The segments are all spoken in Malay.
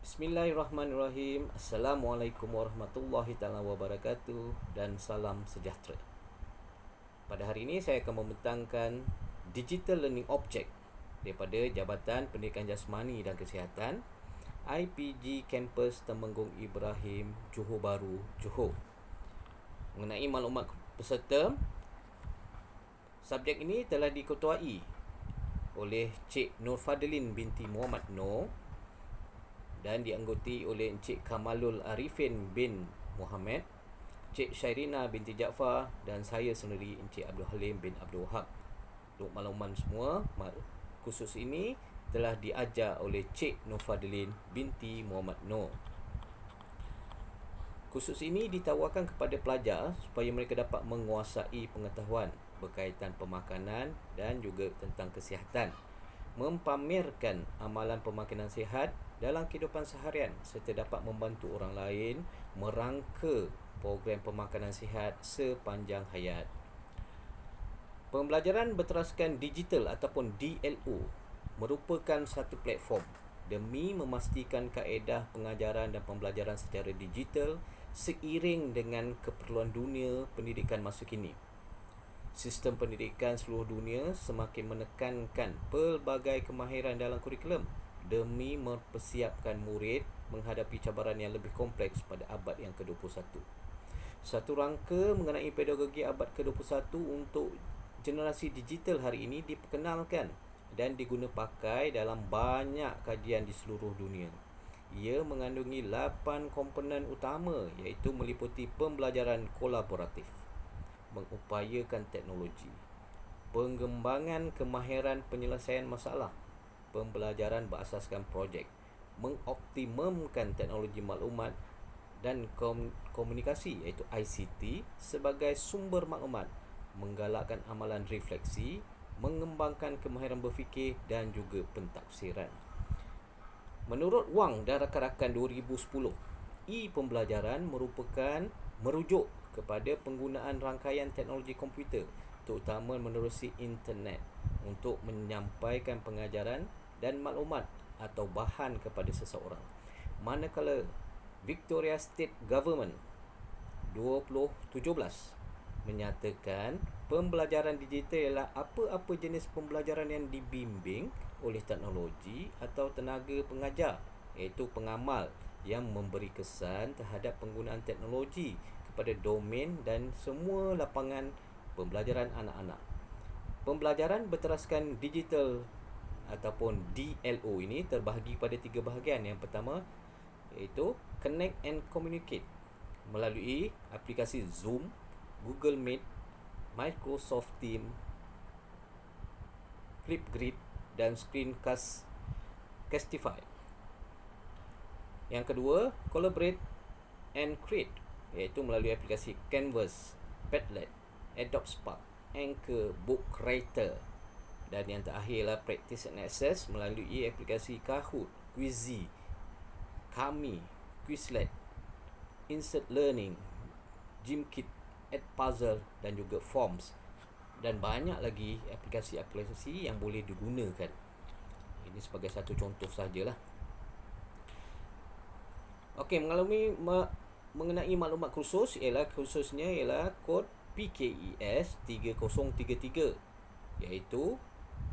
Bismillahirrahmanirrahim. Assalamualaikum warahmatullahi taala wabarakatuh dan salam sejahtera. Pada hari ini saya akan membentangkan Digital Learning Object daripada Jabatan Pendidikan Jasmani dan Kesihatan IPG Kampus Temenggung Ibrahim, Johor Bahru, Johor. Mengenai maklumat peserta, subjek ini telah diketuai oleh Cik Nur Fadlin binti Muhammad Noor dan dianggoti oleh Encik Kamalul Arifin bin Muhammad, Cik Syairina binti Jaafar dan saya sendiri Encik Abdul Halim bin Abdul Wahab. Untuk makluman semua, khusus ini telah diajar oleh Cik Nur Fadlin binti Muhammad Noor. Khusus ini ditawarkan kepada pelajar supaya mereka dapat menguasai pengetahuan berkaitan pemakanan dan juga tentang kesihatan, mempamerkan amalan pemakanan sihat dalam kehidupan seharian serta dapat membantu orang lain merangka program pemakanan sihat sepanjang hayat. Pembelajaran berteraskan digital ataupun DLO merupakan satu platform demi memastikan kaedah pengajaran dan pembelajaran secara digital seiring dengan keperluan dunia pendidikan masa kini. Sistem pendidikan seluruh dunia semakin menekankan pelbagai kemahiran dalam kurikulum demi mempersiapkan murid menghadapi cabaran yang lebih kompleks pada abad yang ke-21. Satu rangka mengenai pedagogi abad ke-21 untuk generasi digital hari ini diperkenalkan dan diguna pakai dalam banyak kajian di seluruh dunia. Ia mengandungi 8 komponen utama iaitu meliputi pembelajaran kolaboratif, mengupayakan teknologi, pengembangan kemahiran penyelesaian masalah, pembelajaran berasaskan projek, mengoptimumkan teknologi maklumat dan komunikasi iaitu ICT sebagai sumber maklumat, menggalakkan amalan refleksi, mengembangkan kemahiran berfikir dan juga pentafsiran. Menurut Wang dan rakan-rakan 2010, e-pembelajaran merupakan merujuk kepada penggunaan rangkaian teknologi komputer terutama menerusi internet untuk menyampaikan pengajaran dan maklumat atau bahan kepada seseorang. Manakala Victoria State Government 2017 menyatakan pembelajaran digital ialah apa-apa jenis pembelajaran yang dibimbing oleh teknologi atau tenaga pengajar iaitu pengamal yang memberi kesan terhadap penggunaan teknologi kepada domain dan semua lapangan pembelajaran anak-anak. Pembelajaran berteraskan digital ataupun DLO ini terbahagi pada 3 bahagian. Yang pertama iaitu Connect and Communicate melalui aplikasi Zoom, Google Meet, Microsoft Teams, Flipgrid dan Screencastify. Yang kedua, Collaborate and Create iaitu melalui aplikasi Canvas, Padlet, Adobe Spark, Anchor, Book Creator. Dan yang terakhirlah Practice and Access melalui aplikasi Kahoot, Quizy, Kami, Quizlet, Insert Learning, Gymkit, Edpuzzle dan juga Forms. Dan banyak lagi aplikasi-aplikasi yang boleh digunakan. Ini sebagai satu contoh sajalah. Okey, mengenai maklumat khususnya ialah kod PKES 3033 iaitu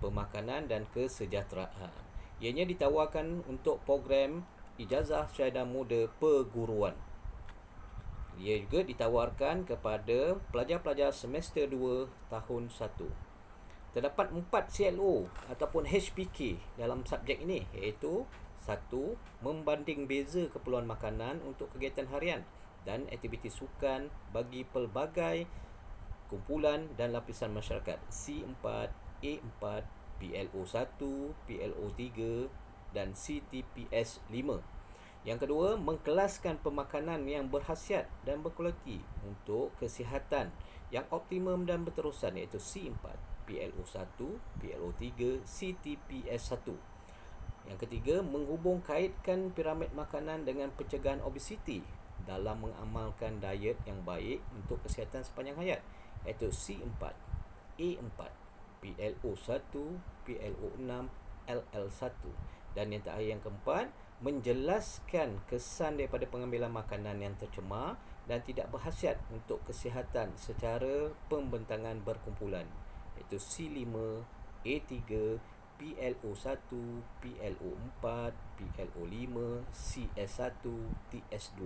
pemakanan dan kesejahteraan. Ianya ditawarkan untuk program ijazah syahada muda perguruan. Ia juga ditawarkan kepada pelajar-pelajar semester 2 tahun 1. Terdapat 4 CLO ataupun HPK dalam subjek ini iaitu 1. Membanding beza keperluan makanan untuk kegiatan harian dan aktiviti sukan bagi pelbagai kumpulan dan lapisan masyarakat C4, A4, PLO1, PLO3 dan CTPS 5. Yang kedua, mengkelaskan pemakanan yang berkhasiat dan berkualiti untuk kesihatan yang optimum dan berterusan iaitu C4, PLO1, PLO3, CTPS1. Yang ketiga, menghubung kaitkan piramid makanan dengan pencegahan obesiti dalam mengamalkan diet yang baik untuk kesihatan sepanjang hayat iaitu C4, A4, PLO1, PLO6, LL1. Dan yang terakhir yang keempat, menjelaskan kesan daripada pengambilan makanan yang tercemar dan tidak berkhasiat untuk kesihatan secara pembentangan berkumpulan, iaitu C5, A3, PLO1, PLO4, PLO5, CS1, TS2.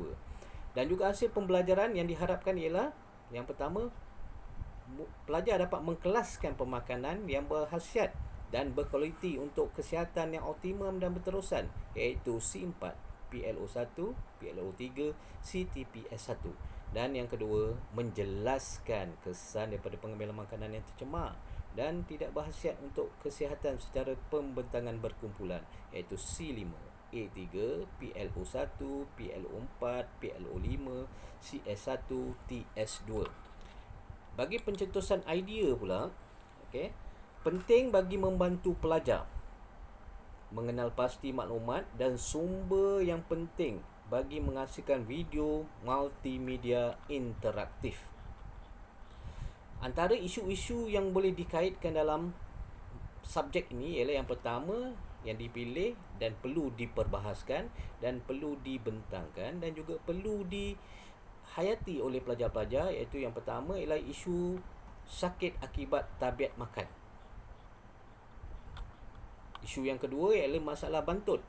Dan juga hasil pembelajaran yang diharapkan ialah yang pertama, pelajar dapat mengkelaskan pemakanan yang berkhasiat dan berkualiti untuk kesihatan yang optimum dan berterusan, iaitu C4, PLO1, PLO3, CTPS1. Dan yang kedua, menjelaskan kesan daripada pengambilan makanan yang tercemar dan tidak berkhasiat untuk kesihatan secara pembentangan berkumpulan, iaitu C5, A3, PLO1, PLO4, PLO5, CS1, TS2. Bagi pencetusan idea pula, okey, penting bagi membantu pelajar mengenal pasti maklumat dan sumber yang penting bagi menghasilkan video multimedia interaktif. Antara isu-isu yang boleh dikaitkan dalam subjek ini ialah yang pertama yang dipilih dan perlu diperbahaskan dan perlu dibentangkan dan juga perlu dihayati oleh pelajar-pelajar, iaitu yang pertama ialah isu sakit akibat tabiat makan. Isu yang kedua ialah masalah bantut.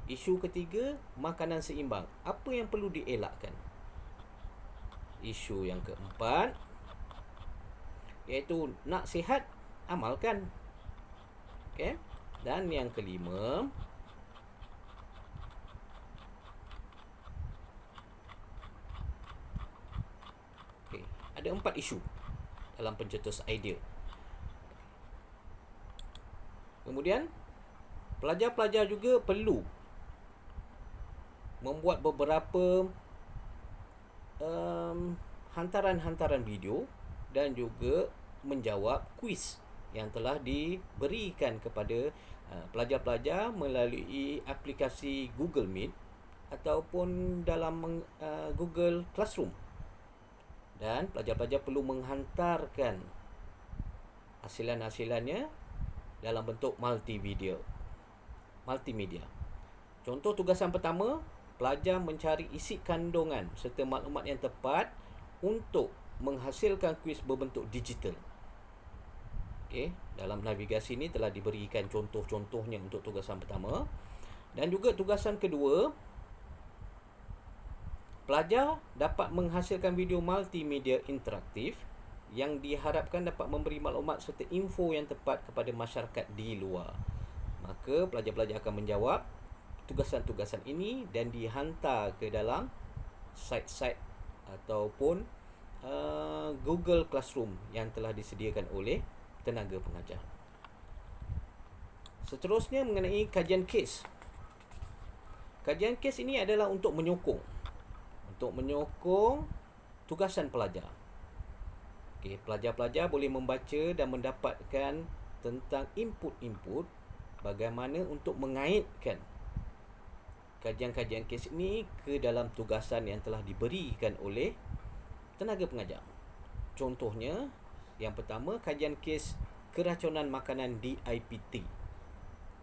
Isu ketiga, makanan seimbang. Apa yang perlu dielakkan? Isu yang keempat, iaitu nak sihat, amalkan. Okay? Dan yang kelima, ada 4 isu dalam pencetus idea. Kemudian, pelajar-pelajar juga perlu membuat beberapa hantaran-hantaran video dan juga menjawab kuis yang telah diberikan kepada pelajar-pelajar melalui aplikasi Google Meet ataupun dalam Google Classroom. Dan pelajar-pelajar perlu menghantarkan hasilan-hasilannya dalam bentuk multimedia. Contoh tugasan pertama, pelajar mencari isi kandungan serta maklumat yang tepat untuk menghasilkan kuis berbentuk digital. Okey, dalam navigasi ini telah diberikan contoh-contohnya untuk tugasan pertama. Dan juga tugasan kedua, pelajar dapat menghasilkan video multimedia interaktif yang diharapkan dapat memberi maklumat serta info yang tepat kepada masyarakat di luar. Maka pelajar-pelajar akan menjawab tugasan-tugasan ini dan dihantar ke dalam site-site ataupun Google Classroom yang telah disediakan oleh tenaga pengajar. Seterusnya mengenai kajian kes. Kajian kes ini adalah untuk menyokong tugasan pelajar. Okay, pelajar-pelajar boleh membaca dan mendapatkan tentang input-input bagaimana untuk mengaitkan kajian-kajian kes ini ke dalam tugasan yang telah diberikan oleh tenaga pengajar. Contohnya, yang pertama, kajian kes keracunan makanan DIPT.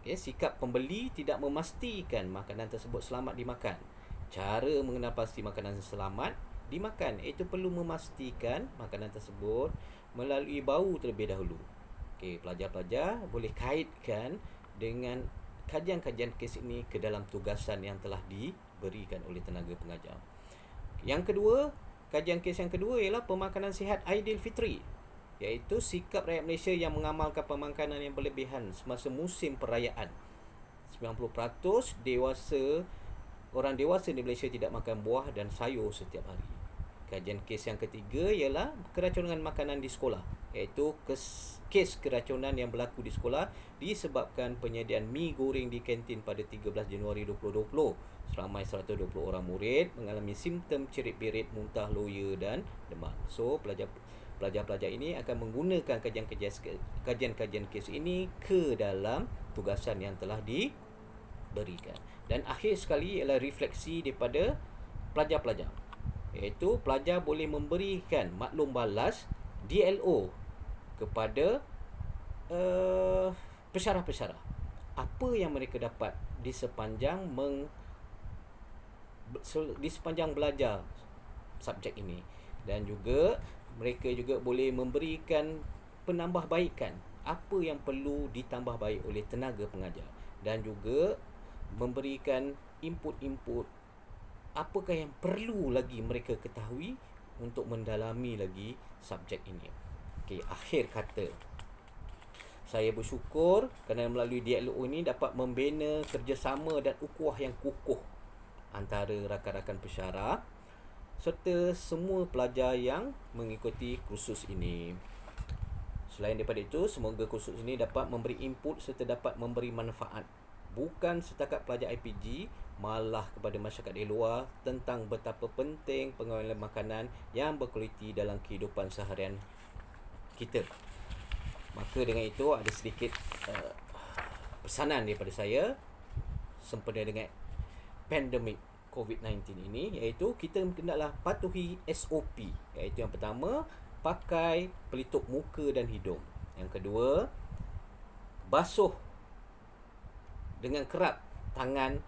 Okay, sikap pembeli tidak memastikan makanan tersebut selamat dimakan. Cara mengenal pasti makanan selamat dimakan, iaitu perlu memastikan makanan tersebut melalui bau terlebih dahulu. Okey, pelajar-pelajar boleh kaitkan dengan kajian-kajian kes ini ke dalam tugasan yang telah diberikan oleh tenaga pengajar. Yang kedua, kajian kes yang kedua ialah pemakanan sihat Aidilfitri, iaitu sikap rakyat Malaysia yang mengamalkan pemakanan yang berlebihan semasa musim perayaan. 90% orang dewasa di Malaysia tidak makan buah dan sayur setiap hari. Kajian kes yang ketiga ialah keracunan makanan di sekolah, iaitu kes keracunan yang berlaku di sekolah disebabkan penyediaan mi goreng di kantin pada 13 Januari 2020. Seramai 120 orang murid mengalami simptom cerit-berit, muntah, loya dan demam. So, pelajar-pelajar ini akan menggunakan kajian-kajian kes ini ke dalam tugasan yang telah diberikan. Dan akhir sekali ialah refleksi daripada pelajar-pelajar, iaitu pelajar boleh memberikan maklum balas DLO kepada pensyarah-pensyarah apa yang mereka dapat di sepanjang belajar subjek ini, dan juga mereka juga boleh memberikan penambahbaikan apa yang perlu ditambah baik oleh tenaga pengajar, dan juga memberikan input-input apakah yang perlu lagi mereka ketahui untuk mendalami lagi subjek ini. Okey, akhir kata, saya bersyukur kerana melalui DLO ini dapat membina kerjasama dan ukhuwah yang kukuh antara rakan-rakan pensyarah serta semua pelajar yang mengikuti kursus ini. Selain daripada itu, semoga kursus ini dapat memberi input serta dapat memberi manfaat bukan setakat pelajar IPG, malah kepada masyarakat di luar tentang betapa penting pengenalan makanan yang berkualiti dalam kehidupan seharian kita. Maka dengan itu ada sedikit pesanan daripada saya sempena dengan pandemik COVID-19 ini, iaitu kita hendaklah patuhi SOP, iaitu yang pertama, pakai pelitup muka dan hidung. Yang kedua, basuh dengan kerap tangan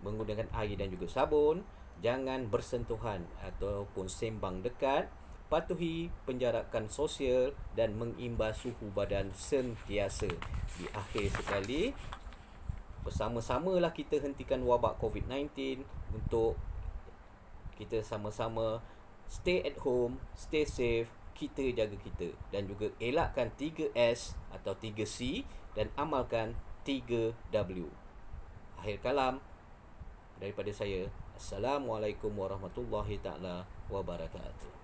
menggunakan air dan juga sabun. Jangan bersentuhan ataupun sembang dekat. Patuhi penjarakan sosial dan mengimbas suhu badan sentiasa. Di akhir sekali, bersama-samalah kita hentikan wabak COVID-19 untuk kita sama-sama stay at home, stay safe, kita jaga kita, dan juga elakkan 3S atau 3C dan amalkan 3W. Akhir kalam daripada saya. Assalamualaikum warahmatullahi taala wabarakatuh.